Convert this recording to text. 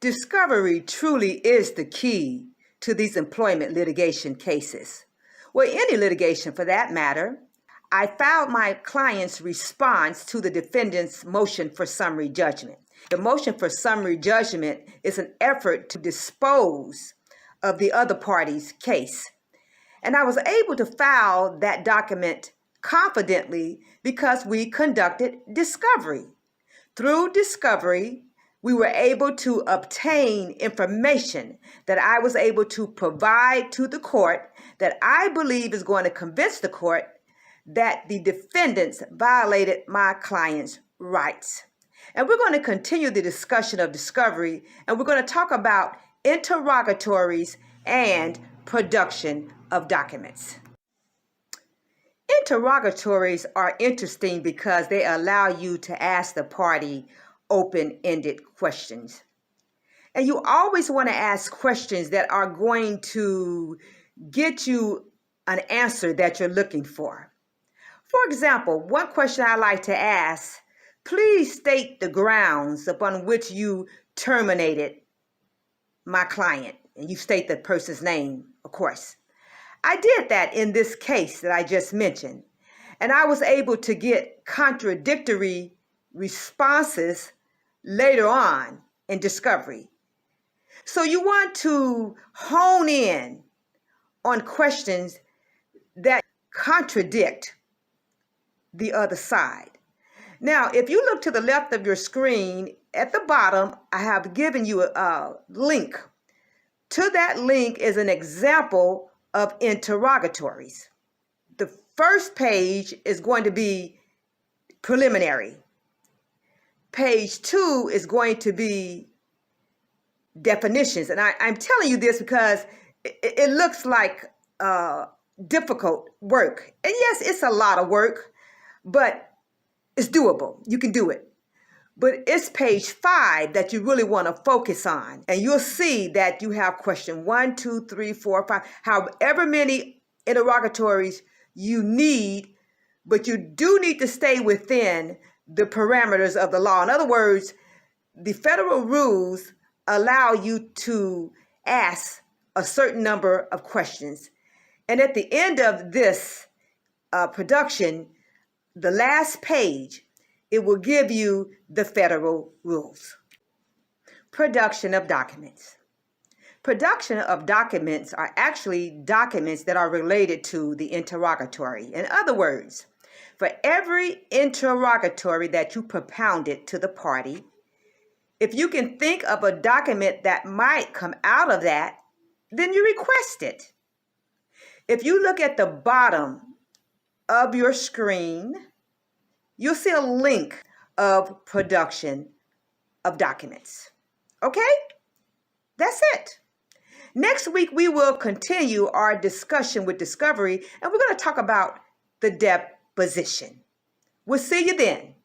Discovery truly is the key to these employment litigation cases. Well, any litigation for that matter. I filed my client's response to the defendant's motion for summary judgment. The motion for summary judgment is an effort to dispose of the other party's case. And I was able to file that document confidently because we conducted discovery. Through discovery, we were able to obtain information that I was able to provide to the court that I believe is going to convince the court that the defendants violated my client's rights. And we're going to continue the discussion of discovery, and we're going to talk about interrogatories and production of documents. Interrogatories are interesting because they allow you to ask the party open-ended questions. And you always want to ask questions that are going to get you an answer that you're looking for. For example, one question I like to ask, please state the grounds upon which you terminated my client. And you state the person's name, of course. I did that in this case that I just mentioned. And I was able to get contradictory responses later on in discovery. So you want to hone in on questions that contradict the other side. Now, if you look to the left of your screen, at the bottom, I have given you a link. To that link is an example of interrogatories. The first page is going to be preliminary. Page 2 is going to be definitions. And I'm telling you this because it looks like difficult work. And yes, it's a lot of work, but it's doable. You can do it. But it's page 5 that you really want to focus on. And you'll see that you have question 1, 2, 3, 4, 5, however many interrogatories you need, but you do need to stay within the parameters of the law. In other words, the federal rules allow you to ask a certain number of questions. And at the end of this production, the last page, it will give you the federal rules. Production of documents. Production of documents are actually documents that are related to the interrogatory. In other words, for every interrogatory that you propounded to the party, if you can think of a document that might come out of that, then you request it. If you look at the bottom of your screen, you'll see a link of production of documents. Okay? That's it. Next week, we will continue our discussion with discovery, and we're going to talk about the deposition. We'll see you then.